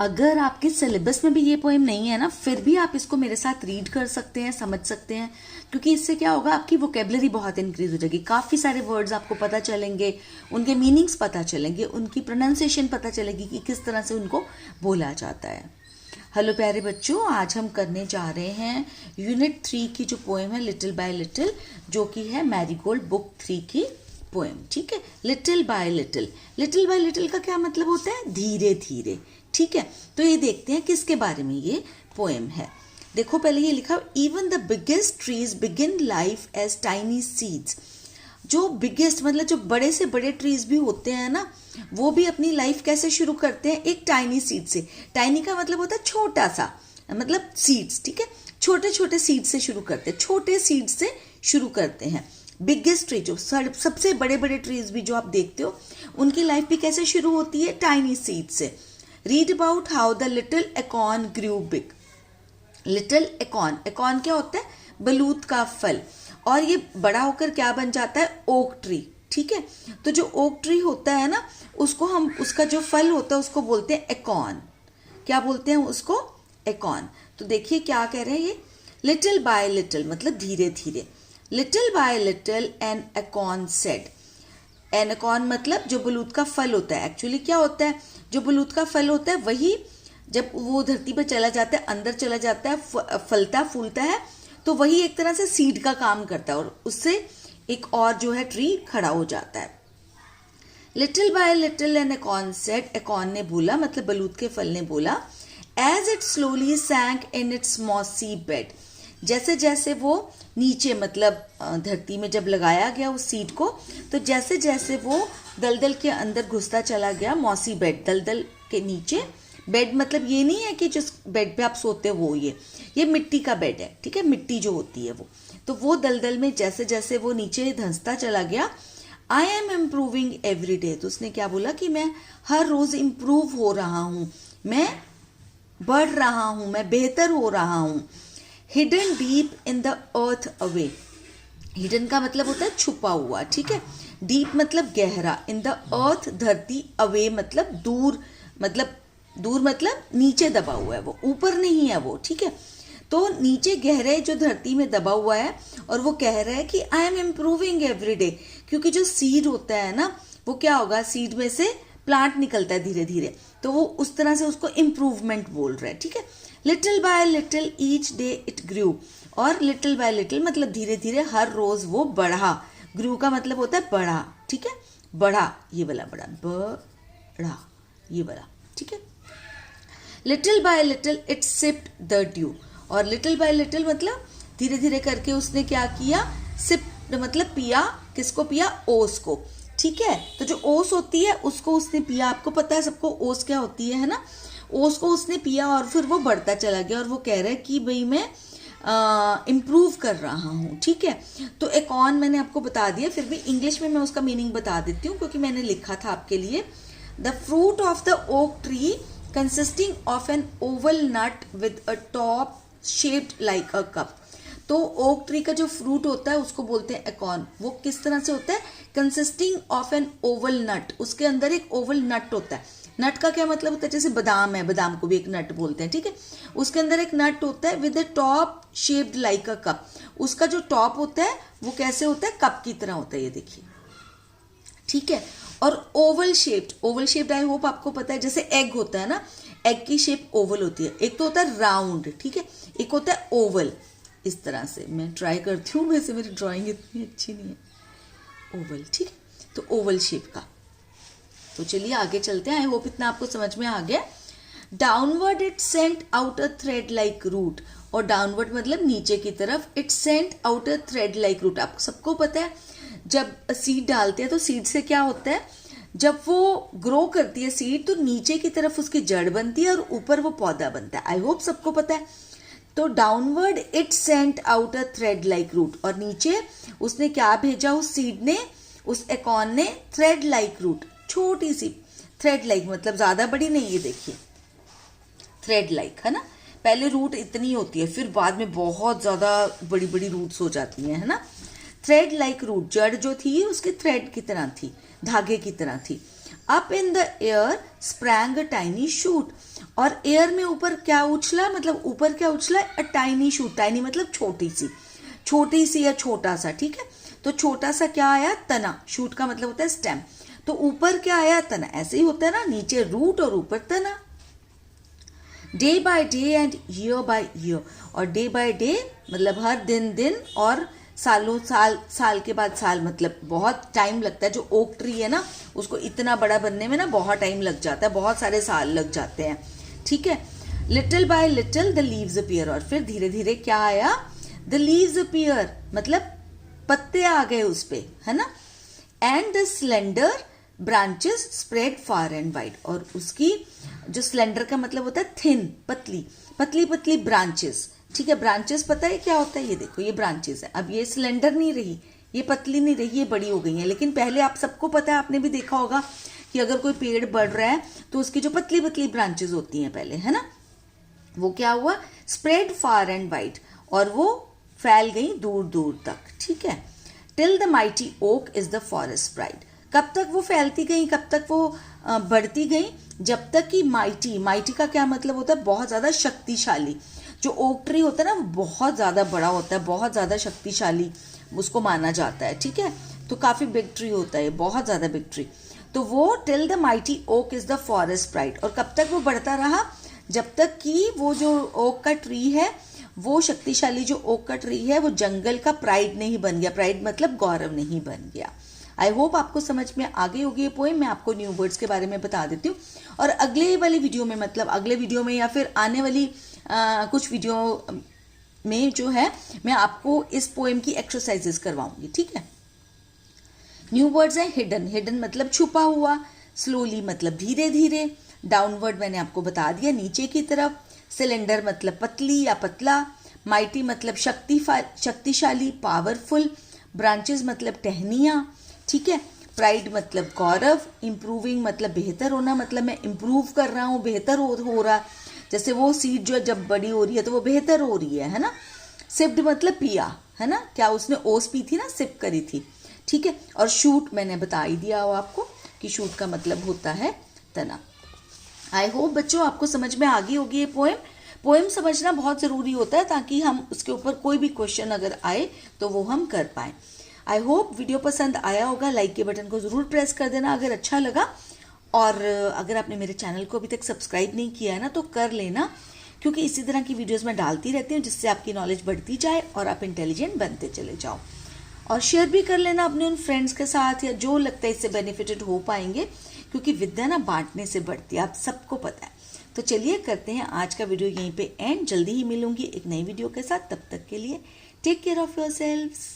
अगर आपके सिलेबस में भी ये पोएम नहीं है ना, फिर भी आप इसको मेरे साथ रीड कर सकते हैं, समझ सकते हैं, क्योंकि इससे क्या होगा, आपकी वोकेबलरी बहुत इंक्रीज हो जाएगी। काफ़ी सारे वर्ड्स आपको पता चलेंगे, उनके मीनिंग्स पता चलेंगे, उनकी प्रोनाउंसिएशन पता चलेगी कि किस तरह से उनको बोला जाता है। हेलो प्यारे बच्चों, आज हम करने जा रहे हैं यूनिट 3 की जो पोएम है लिटिल बाय लिटिल, जो कि है मैरीगोल्ड बुक 3 की पोएम। ठीक है, little by little. Little by little का क्या मतलब होता है? धीरे धीरे। ठीक है, तो ये देखते हैं किसके बारे में ये पोएम है। देखो पहले ये लिखा, even the biggest trees begin life as tiny seeds. जो बिगेस्ट मतलब जो बड़े से बड़े ट्रीज भी होते हैं ना, वो भी अपनी लाइफ कैसे शुरू करते हैं? एक टाइनी सीड से। टाइनी का मतलब होता है छोटा सा, मतलब सीड्स। ठीक है, छोटे छोटे सीड से शुरू करते हैं, छोटे सीड से शुरू करते हैं। बिगेस्ट ट्री, जो सबसे बड़े बड़े ट्रीज भी जो आप देखते हो, उनकी लाइफ भी कैसे शुरू होती है? टाइनी सीड से। Read about how the little acorn grew big. Little acorn, acorn क्या होता है? बलूत का फल। और ये बड़ा होकर क्या बन जाता है? Oak tree. ठीक है, तो जो ओक ट्री होता है ना, उसको हम, उसका जो फल होता है उसको बोलते हैं एकॉर्न। क्या बोलते हैं उसको? एकॉर्न। तो देखिए क्या कह रहे हैं ये, लिटिल बाय लिटिल मतलब धीरे धीरे। Little by little an acorn said. An acorn मतलब जो बलूत का फल होता है। एक्चुअली क्या होता है, जो बलूत का फल होता है वही जब वो धरती पर चला जाता है, अंदर चला जाता है, फलता फूलता है, तो वही एक तरह से सीड का काम करता है और उससे एक और जो है ट्री खड़ा हो जाता है। Little by little an acorn said, acorn ने बोला मतलब बलूत के फल ने बोला, as it slowly sank in its mossy bed. जैसे जैसे वो नीचे मतलब धरती में जब लगाया गया उस सीड को, तो जैसे जैसे वो दलदल के अंदर घुसता चला गया, मॉसी बेड, दलदल के नीचे। बेड मतलब ये नहीं है कि जिस बेड पे आप सोते हो वो, ये मिट्टी का बेड है। ठीक है, मिट्टी जो होती है वो, तो वो दलदल में जैसे जैसे वो नीचे धंसता चला गया, I am improving every day. तो उसने क्या बोला कि मैं हर रोज इम्प्रूव हो रहा हूं, मैं बढ़ रहा हूं, मैं बेहतर हो रहा हूं। Hidden deep in the earth away. Hidden का मतलब होता है छुपा हुआ। ठीक है, डीप मतलब गहरा, इन द अर्थ धरती, अवे मतलब दूर, दूर मतलब नीचे दबा हुआ है वो, ऊपर नहीं है वो। ठीक है, तो नीचे गहरे जो धरती में दबा हुआ है, और वो कह रहा है कि I am improving every day. क्योंकि जो सीड होता है ना, वो क्या होगा, सीड में से प्लांट निकलता है धीरे धीरे, तो वो उस तरह से उसको इम्प्रूवमेंट बोल रहा है। ठीक है, little by little each day it grew. और लिटिल बाय लिटिल मतलब धीरे धीरे, हर रोज वो बढ़ा। ग्रू का मतलब होता है बढ़ा। ठीक है, बढ़ा, ये वाला बढ़ा, बढ़ा, ये वाला। ठीक है, little by little it sipped the due. और लिटिल बाय लिटिल मतलब धीरे धीरे करके उसने क्या किया? सिप्ड मतलब पिया। किसको पिया? ओस को। ठीक है, तो जो ओस होती है उसको उसने पिया। आपको पता है सबको ओस क्या होती है ना? ओस को उसने पिया और फिर वो बढ़ता चला गया, और वो कह रहा है कि भाई मैं इम्प्रूव कर रहा हूँ। ठीक है, तो एकॉर्न मैंने आपको बता दिया, फिर भी इंग्लिश में मैं उसका मीनिंग बता देती हूँ क्योंकि मैंने लिखा था आपके लिए। The fruit of the oak tree consisting of an oval nut with a top shaped like a cup. तो ओक ट्री का जो फ्रूट होता है उसको बोलते हैं एकॉर्न। वो किस तरह से होता है? कंसिस्टिंग ऑफ एन ओवल नट, उसके अंदर एक ओवल नट होता है। नट का क्या मतलब होता है? जैसे बादाम है, बादाम को भी एक नट बोलते हैं। ठीक है, उसके अंदर एक नट होता है with a top shaped like a cup. उसका जो टॉप होता है वो कैसे होता है? कप की तरह होता है, ये देखिए। ठीक है, और Oval shaped, Oval shaped I hope आपको पता है, जैसे एग होता है ना, एग की शेप ओवल होती है। एक तो होता है राउंड, ठीक है, एक होता है ओवल। इस तरह से मैं ट्राई करती हूँ, वैसे मेरी ड्राइंग इतनी अच्छी नहीं है। ओवल, ठीक है, तो ओवल शेप का। तो चलिए आगे चलते हैं, आई होप इतना आपको समझ में आ गया। Downward it sent out a thread like root. और डाउनवर्ड मतलब नीचे की तरफ, it sent out a thread like root. आपको सबको पता है जब सीड डालते हैं तो सीड से क्या होता है, जब वो ग्रो करती है सीड, तो नीचे की तरफ उसकी जड़ बनती है और ऊपर वो पौधा बनता है। आई होप सबको पता है। तो downward it sent out a thread like root, और नीचे उसने क्या भेजा उस सीड ने, उस एकॉर्न ने? थ्रेड लाइक रूट, छोटी सी थ्रेड लाइक मतलब ज्यादा बड़ी नहीं, ये देखिए थ्रेड लाइक है ना। पहले रूट इतनी होती है, फिर बाद में बहुत ज्यादा बड़ी बड़ी रूट्स हो जाती हैं, है ना। थ्रेड लाइक रूट, जड़ जो थी उसके थ्रेड की तरह थी, धागे की तरह थी। Up in the air sprang a tiny shoot, और एयर में ऊपर क्या उछला, मतलब ऊपर क्या उछला, अ टाइनी शूट, टाइनी मतलब छोटी सी या छोटा सा, ठीक है। तो छोटा सा क्या आया, तना, शूट का मतलब होता है स्टेम, तो ऊपर क्या आया, तना। ऐसे ही होता है ना, नीचे रूट और ऊपर तना। Day by day and year by year, और डे बाय डे मतलब हर दिन दिन, और सालों साल, साल के बाद साल, मतलब बहुत टाइम लगता है। जो ओक ट्री है ना, उसको इतना बड़ा बनने में ना बहुत टाइम लग जाता है, बहुत सारे साल लग जाते हैं, ठीक है। Little by little the leaves appear, और फिर धीरे धीरे क्या आया, द लीव्स अपीयर मतलब पत्ते आ गए उस पे, है ना। And the slender branches spread far and wide, और उसकी जो स्लेंडर का मतलब होता है थिन, पतली पतली पतली ब्रांचेस, ठीक है। ब्रांचेस पता है क्या होता है, ये देखो ये ब्रांचेस है। अब ये स्लेंडर नहीं रही, ये पतली नहीं रही, ये बड़ी हो गई है। लेकिन पहले आप सबको पता है, आपने भी देखा होगा कि अगर कोई पेड़ बढ़ रहा है तो उसकी जो पतली पतली ब्रांचेस होती हैं पहले, है ना, वो क्या हुआ, स्प्रेड फार एंड वाइड, और वो फैल गई दूर दूर तक, ठीक है। Till the mighty oak is the forest pride, कब तक वो फैलती गई, कब तक वो बढ़ती गई, जब तक कि माइटी का क्या मतलब होता है, बहुत ज्यादा शक्तिशाली। जो ओक ट्री होता है ना, वो बहुत ज्यादा बड़ा होता है, बहुत ज्यादा शक्तिशाली उसको माना जाता है, ठीक है। तो काफी बिग ट्री होता है, बहुत ज्यादा बिग ट्री। तो वो till the mighty oak is the forest pride, और कब तक वो बढ़ता रहा, जब तक कि वो जो ओक का ट्री है, वो शक्तिशाली जो ओक का ट्री है, वो जंगल का प्राइड नहीं बन गया, प्राइड मतलब गौरव नहीं बन गया। आई होप आपको समझ में आ गई होगी ये पोएम। मैं आपको न्यू वर्ड्स के बारे में बता देती हूँ, और अगले वाली वीडियो में, मतलब अगले वीडियो में या फिर आने वाली कुछ वीडियो में जो है, मैं आपको इस पोएम की एक्सरसाइजेस करवाऊंगी, ठीक है। न्यू वर्ड्स है हिडन, हिडन मतलब छुपा हुआ, स्लोली मतलब धीरे धीरे, डाउनवर्ड मैंने आपको बता दिया नीचे की तरफ, सिलेंडर मतलब पतली या पतला, माइटी मतलब शक्तिशाली पावरफुल, ब्रांचेस मतलब टहनियाँ, ठीक है। प्राइड मतलब गौरव, इंप्रूविंग मतलब बेहतर होना, मतलब मैं इंप्रूव कर रहा हूँ, बेहतर हो रहा, जैसे वो सीड जो जब बड़ी हो रही है तो वो बेहतर हो रही है ना। सिप्ड मतलब पिया, है ना, क्या उसने ओस पी थी ना, सिप करी थी, ठीक है। और शूट मैंने बता ही दिया हो आपको कि शूट का मतलब होता है तना। आई होप बच्चों आपको समझ में आ गई होगी ये पोएम समझना बहुत जरूरी होता है, ताकि हम उसके ऊपर कोई भी क्वेश्चन अगर आए तो वो हम कर पाए। आई होप वीडियो पसंद आया होगा, लाइक के बटन को जरूर प्रेस कर देना अगर अच्छा लगा, और अगर आपने मेरे चैनल को अभी तक सब्सक्राइब नहीं किया है ना, तो कर लेना, क्योंकि इसी तरह की वीडियोस मैं डालती रहती हूँ, जिससे आपकी नॉलेज बढ़ती जाए और आप इंटेलिजेंट बनते चले जाओ। और शेयर भी कर लेना अपने उन फ्रेंड्स के साथ, या जो लगता है इससे बेनिफिटेड हो पाएंगे, क्योंकि विद्या ना बांटने से बढ़ती है, आप सबको पता है। तो चलिए करते हैं आज का वीडियो यहीं पे एंड, जल्दी ही मिलूंगी एक नई वीडियो के साथ। तब तक के लिए टेक केयर ऑफ योरसेल्व्स।